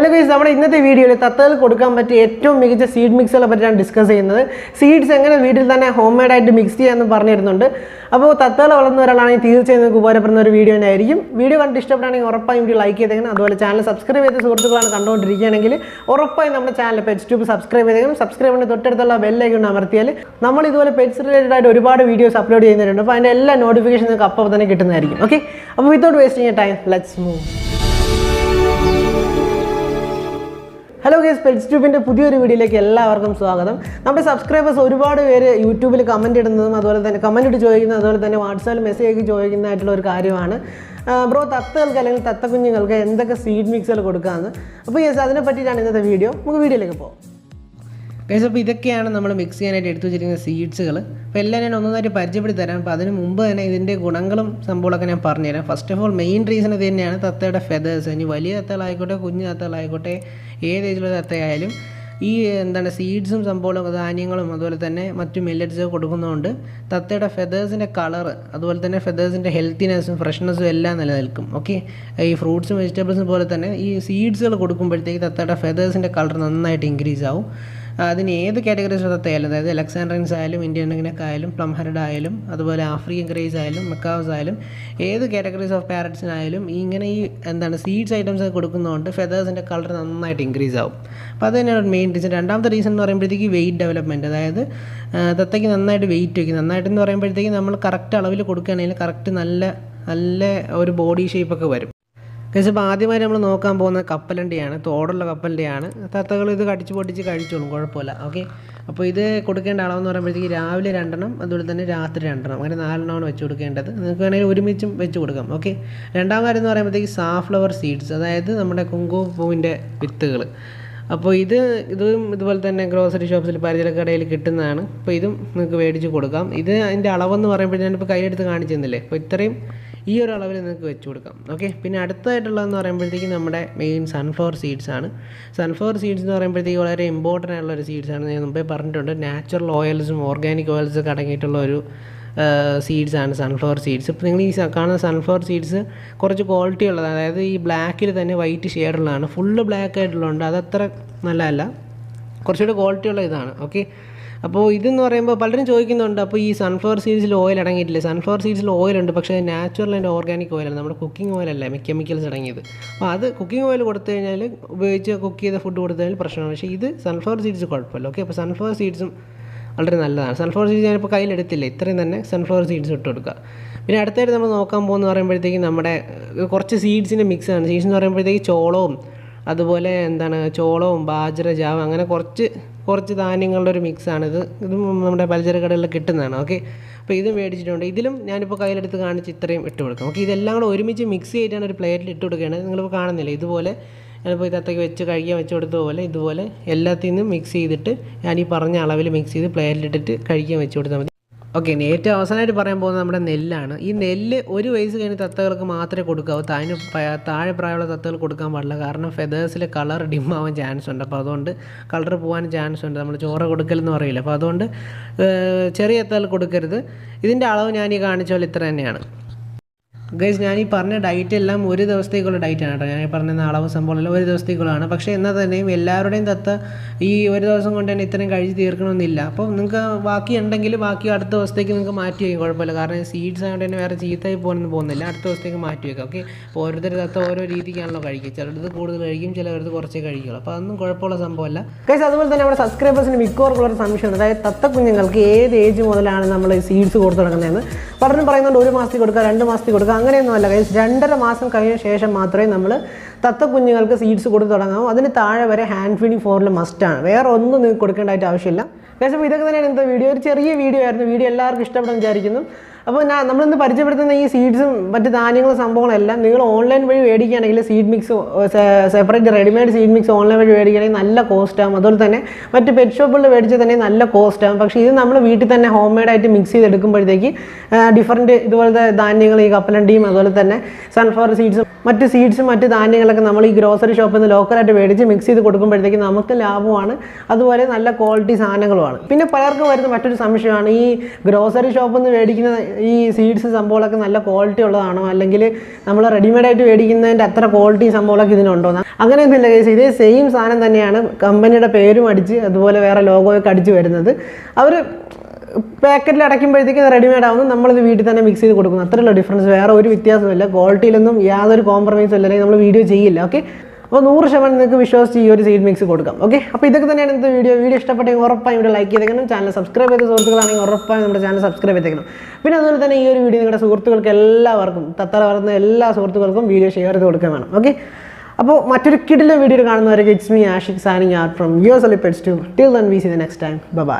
Hello guys, we will video seed mix discuss seeds homemade mix video like channel subscribe channel subscribe bell icon videos upload notifications okay, without wasting your time, let's move. Hello guys, Pets Tube in the video. Our subscribers YouTube comment comment WhatsApp message bro, seed mix yes, video. Guys, we will mix seeds. First of all, main reason is the feathers. Seeds and some millets feathers in a color, feathers in healthiness and freshness. Okay, fruits and vegetables and seeds feathers in the color increase. The categories of the Alexandrine xylem, Indian xylem, plum-headed xylem, African grey xylem, macaw xylem, the categories of parrots xylem, and then seeds items are good, feathers and the color increase. But then main reason, and the reason for weight development. That weight taking the night in the correct correct body shape. Guys, we will see a couple and a total couple. Okay, so this is okay. So this is okay. Safflower seeds. That is grocery shops. This is okay. Main sunflower seeds. Sunflower seeds are important seeds. Natural oils, organic oils, seeds and sunflower seeds. Sunflower seeds quality black white shade full black quality okay. Now, this is sunflower seeds oil. Sunflower seeds oil is natural and organic oil. Cooking oil is chemicals. That's cooking oil cook the food. Sunflower seeds okay. Sunflower seeds sunflower seeds sunflower seeds seeds in a mix. Seeds അതുപോലെ എന്താണ് ചോളവും bajra Java അങ്ങനെ കുറച്ച് ധാന്യങ്ങളുടെ ഒരു mix ആണ് ഇത് നമ്മുടെ പലചരക്കടകളിൽ കിട്ടുന്നതാണ് okay അപ്പോൾ ഇത് മേടിച്ചിട്ടുണ്ട് ഇതിലും ഞാൻ ഇപ്പോൾ കയ്യിലെടുത്ത് കാണിച്ച് ഇത്രയും ഇട്ട് കൊടുക്കാം ഓക്കേ ഇതെല്ലാം കൂടി ഒരുമിച്ച് മിക്സ് ചെയ്തിട്ടാണ് ഒരു പ്ലേറ്റിൽ ഇട്ട് കൊടുക്കുകയാണ് നിങ്ങൾ ഇപ്പോൾ കാണുന്നില്ലേ ഇതുപോലെ ഞാനിപ്പോൾ ഇതത്തേക്ക് വെച്ച് കഴിക്കാൻ വെച്ച് കൊടുത്തതുപോലെ ഇതുപോലെ എല്ലാത്തിനും മിക്സ് ചെയ്തിട്ട് ഞാൻ ഈ പറഞ്ഞ അളവിൽ മിക്സ് ചെയ്ത് പ്ലേറ്റിൽ ഇട്ടിട്ട് കഴിക്കാൻ വെച്ച് കൊടുത്താൽ മതി ഓക്കേ ഏറ്റവും അവസാനമായിട്ട് പറയാൻ പോകുന്നത് നമ്മുടെ നെല്ലാണ് ഈ നെല്ല് ഒരു വയസ്സ് കഴിഞ്ഞ തത്തകൾക്ക് മാത്രമേ കൊടുക്കാവൂ താഴെ പ്രായമുള്ള തത്തകൾ കൊടുക്കാൻ പാടില്ല കാരണം ഫെദേഴ്സിലെ കളർ ഡിം ആവാൻ ചാൻസ് ഉണ്ട് അപ്പോൾ അതുകൊണ്ട് കളർ പോകാൻ ചാൻസ് ഉണ്ട് നമ്മൾ ചോറ് കൊടുക്കലെന്ന് പറയില്ല അപ്പോൾ അതുകൊണ്ട് ചെറിയ തത്തകൾ കൊടുക്കരുത് ഇതിൻ്റെ അളവ് ഞാൻ ഈ കാണിച്ച പോലെ ഇത്ര തന്നെയാണ് ഗൈസ് ഞാൻ ഈ പറഞ്ഞ ഡയറ്റ് എല്ലാം ഒരു ദിവസത്തേക്കുള്ള ഡയറ്റാണ് കേട്ടോ ഞാൻ ഈ പറഞ്ഞ അളവ് സംഭവമെല്ലാം ഒരു ദിവസത്തേക്കുള്ളതാണ് പക്ഷേ എന്നാൽ തന്നെയും എല്ലാവരുടെയും തത്ത ഈ ഒരു ദിവസം കൊണ്ട് തന്നെ ഇത്രയും കഴിച്ച് തീർക്കണമെന്നില്ല അപ്പോൾ നിങ്ങൾക്ക് ബാക്കി ഉണ്ടെങ്കിൽ ബാക്കി അടുത്ത ദിവസത്തേക്ക് നിങ്ങൾക്ക് മാറ്റി വയ്ക്കും കുഴപ്പമില്ല കാരണം സീഡ്സ് ആയതുകൊണ്ട് തന്നെ വേറെ ചീത്തയായി പോകുന്നില്ല അടുത്ത ദിവസത്തേക്ക് മാറ്റി വയ്ക്കാം ഓക്കെ അപ്പോൾ ഓരോരുത്തർ തത്ത ഓരോ രീതിക്കാണല്ലോ കഴിക്കുക ചിലടത്ത് കൂടുതൽ കഴിക്കും ചിലവർക്ക് കുറച്ചേ കഴിക്കുള്ളൂ അപ്പോൾ അതൊന്നും കുഴപ്പമുള്ള സംഭവമല്ല ഗൈസ് അതുപോലെ തന്നെ നമ്മുടെ സബ്സ്ക്രൈബേഴ്സിന് മിക്കവർക്കുള്ള സംശയമുണ്ട് അതായത് തത്ത കുഞ്ഞുങ്ങൾക്ക് ഏത് ഏജ് മുതലാണ് നമ്മൾ സീഡ്സ് കൊടുത്തു തുടങ്ങുന്നതെന്ന് പലരും പറയുന്നുണ്ട് 1 മാസത്തിൽ കൊടുക്കുക 2 മാസത്തിൽ കൊടുക്കുക അങ്ങനെയൊന്നുമല്ല ഗൈസ് 2.5 മാസം കഴിഞ്ഞ ശേഷം മാത്രമേ നമ്മൾ തത്ത കുഞ്ഞുങ്ങൾക്ക് സീഡ്സ് കൊടുത്തു തുടങ്ങാവൂ അതിന് താഴെ വരെ ഹാൻഡ് ഫീഡിംഗ് ഫോറിൽ മസ്റ്റാണ് വേറെ ഒന്നും നിങ്ങൾക്ക് കൊടുക്കേണ്ടതായിട്ട് ആവശ്യമില്ല ഗൈസ് അപ്പോൾ ഇതൊക്കെ തന്നെയാണ് ഇന്നത്തെ വീഡിയോ ഒരു ചെറിയ വീഡിയോ ആയിരുന്നു വീഡിയോ എല്ലാവർക്കും ഇഷ്ടപ്പെടുമെന്ന് വിചാരിക്കുന്നു അപ്പോൾ നമ്മളിന്ന് പരിചയപ്പെടുത്തുന്ന ഈ സീഡ്സും മറ്റ് ധാന്യങ്ങളും സംഭവങ്ങളെല്ലാം നിങ്ങൾ ഓൺലൈൻ വഴി മേടിക്കുകയാണെങ്കിൽ seed mix separate readymade seed mix online വഴി മേടിക്കുകയാണെങ്കിൽ നല്ല കോസ്റ്റ് ആകും അതുപോലെ തന്നെ മറ്റ് പെറ്റ് ഷോപ്പുകളിൽ മേടിച്ചാൽ തന്നെ നല്ല കോസ്റ്റ് ആകും പക്ഷേ ഇത് നമ്മൾ വീട്ടിൽ തന്നെ ഹോം മെയ്ഡായിട്ട് മിക്സ് ചെയ്തെടുക്കുമ്പോഴത്തേക്ക് ഡിഫറൻറ്റ് ഇതുപോലത്തെ ധാന്യങ്ങൾ ഈ കപ്പലണ്ടിയും അതുപോലെ തന്നെ സൺഫ്ലവർ സീഡ്സും മറ്റ് സീഡ്സും മറ്റ് ധാന്യങ്ങളൊക്കെ നമ്മൾ ഈ ഗ്രോസറി ഷോപ്പിൽ നിന്ന് ലോക്കലായിട്ട് മേടിച്ച് മിക്സ് ചെയ്ത് കൊടുക്കുമ്പോഴത്തേക്കും നമുക്ക് ലാഭമാണ്, അതുപോലെ നല്ല ക്വാളിറ്റി സാധനങ്ങളുമാണ്. പിന്നെ പലർക്കും വരുന്ന മറ്റൊരു സംശയമാണ്, ഈ ഗ്രോസറി ഷോപ്പിൽ നിന്ന് മേടിക്കുന്ന ഈ സീഡ്സ് സംഭവങ്ങളൊക്കെ നല്ല ക്വാളിറ്റി ഉള്ളതാണോ, അല്ലെങ്കിൽ നമ്മൾ റെഡിമെയ്ഡായിട്ട് മേടിക്കുന്നതിൻ്റെ അത്ര ക്വാളിറ്റി സംഭവങ്ങളൊക്കെ ഇതിനുണ്ടോ? അങ്ങനെയൊന്നുമില്ല കേസ്, ഇതേ സെയിം സാധനം തന്നെയാണ്, കമ്പനിയുടെ പേരും അടിച്ച് അതുപോലെ വേറെ ലോഗോയൊക്കെ അടിച്ച് വരുന്നത്. അവർ പാക്കറ്റിൽ അടയ്ക്കുമ്പോഴത്തേക്ക് ഇത് റെഡിമെയ്ഡ് ആവുന്നു, നമ്മളിത് വീട്ടിൽ തന്നെ മിക്സ് ചെയ്ത് കൊടുക്കുന്നു, അത്രയുള്ള ഡിഫറൻസ്, വേറെ ഒരു വ്യത്യാസമില്ല. ക്വാളിറ്റിയിലൊന്നും യാതൊരു കോംപ്രമൈസും ഇല്ല, അല്ലെങ്കിൽ നമ്മൾ വീഡിയോ ചെയ്യില്ല. ഓക്കെ, അപ്പോൾ 100% നിങ്ങൾക്ക് വിശ്വസിച്ച് ഈ ഒരു സീഡ് മിക്സ് കൊടുക്കാം. ഓക്കെ, അപ്പോൾ ഇതൊക്കെ തന്നെയാണ് ഇന്നത്തെ വീഡിയോ ഇഷ്ടപ്പെട്ടെങ്കിൽ ഉറപ്പായും ഇവിടെ ലൈക്ക് ചെയ്തേക്കണം. ചാനൽ സബ്സ്ക്രൈബ് ചെയ്ത സുഹൃത്തുക്കളാണെങ്കിൽ ഉറപ്പായും നമ്മുടെ ചാനൽ സബ്സ്ക്രൈബ് ചെയ്തേക്കണം. പിന്നെ അതുപോലെ തന്നെ ഈ ഒരു വീഡിയോ നിങ്ങളുടെ സുഹൃത്തുക്കൾക്ക് എല്ലാവർക്കും, തത്തറ പറയുന്ന എല്ലാ സുഹൃത്തുക്കൾക്കും വീഡിയോ ഷെയർ ചെയ്ത് കൊടുക്കാൻ വേണം. ഓക്കെ, അപ്പോൾ മറ്റൊരു കിടിലൻ വീഡിയോ കാണുന്നവരൊക്കെ it's me Ashiq signing out from your Solly pets to till then we see the next time. By.